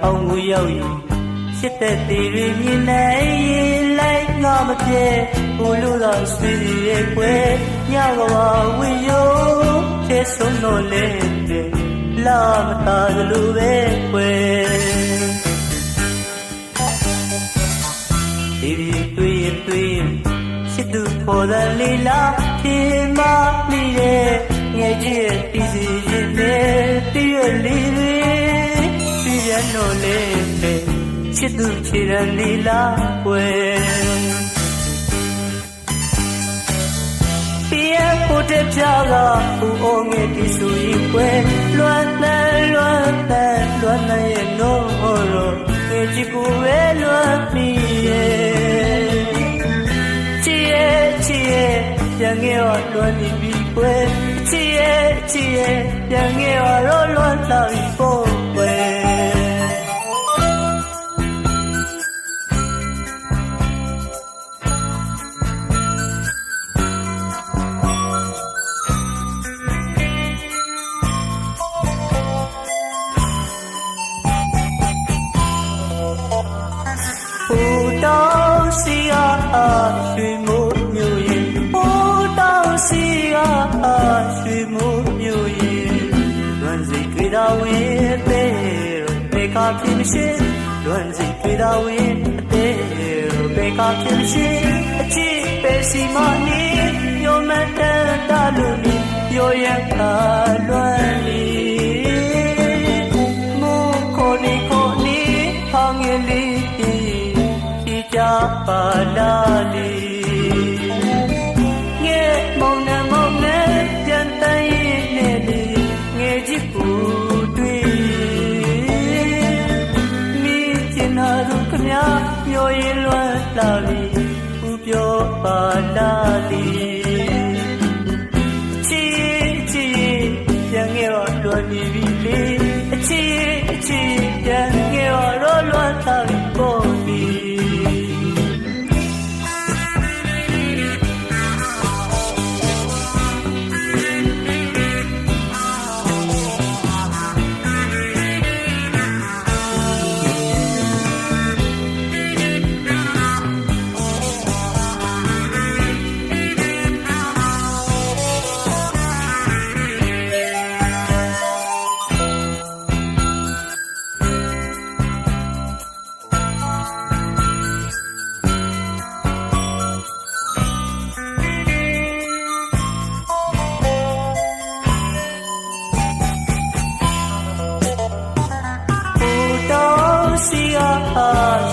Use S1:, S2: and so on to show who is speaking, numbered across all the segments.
S1: အောင်ကိုရောက်ရင်ရှစ်သက်သေးတွေမြင်နိုင်ရင်လိုက်ငါမပြေကိုလိုသာဆွေးရဲ့ကွယ်ညကဘာဝေယိုချဲဆုံးတော့လဲတဲ့လာမသာလို့ပဲကွယ်ဒီတွေ့ရင်ရှစ်သူပေါ်တဲ့လေးလားဖြစ်မမိတဲ့ငယ်ကြီးရဲ့တီးစီရင်နဲ့တည့်ရလေးတွေရနိုလေးချစ်သူချစ်ရနေလားကွယ်ပြည့်ဖို့တဲ့ပြာကဦးအောင်ငယ်ဒီဆိုရင်ကွယ်လွမ်းတဲ့ရဲ့နိုးရောငယ်ချစ်ကိုပဲလွမ်းမိရဲ့ချစ်ရဲ့ပြန်ငယ်တော့လွမ်းနေပြီကွယ်ချစ်ရဲ့ပြန်ငယ်တော့လွမ်းလာပြီပေါ့ကွယ်ရွှေမိုးမျိုးရင်ဟိုတောင်စီကရွှေမိုးမျိုးရင်လွမ်းစိတ်တွေ့တာဝင်အသေးဘေကဖြစ်မရှိလွမ်းစိတ်တွေ့တာဝင်အသေးဘေကဖြစ်မရှိအချစ်ပဲစီမနေပြောမတန်တာလို့နေပြောရတာလွမ်းနေမိုးခေါ်နေဟောင်းငယ်လေးကြပါလာလေငဲမောင်နဲ့ပြန်တန်ရင်နဲ့လေငဲချစ်ကိုတွေ့မိချင်တာတို့ခမမျောရင်လွမ်းလာပြီဦးပြောပါလာလေချစ်ပြန်ငဲတော့လွမ်းနေပြီလေအချစ်ပြန်ငဲတော့လွမ်းလာပြီပေါ့ဒီ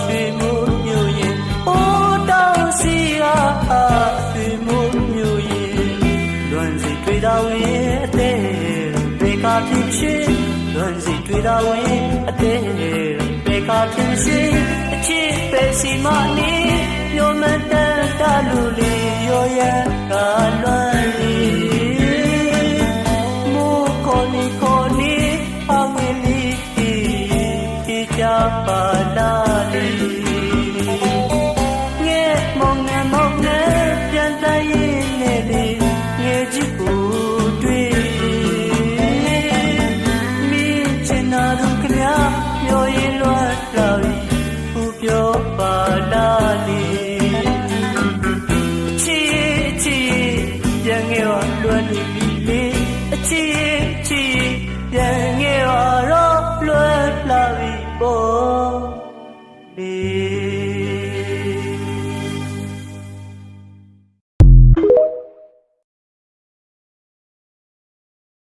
S1: ရွှေမိုးမျိုးရင်ဟိုတောင်စီကရွှေမိုးမျိုးရင်လွမ်းစိတ်တွေ့တာဝင်အသေးဘေကဖြစ်ရှိလွမ်းစိတ်တွေ့တာဝင်အသေးဘေကဖြစ်ရှိအချစ်ပဲစီမနေပြောမတန်တာလို့လေရောရကလွ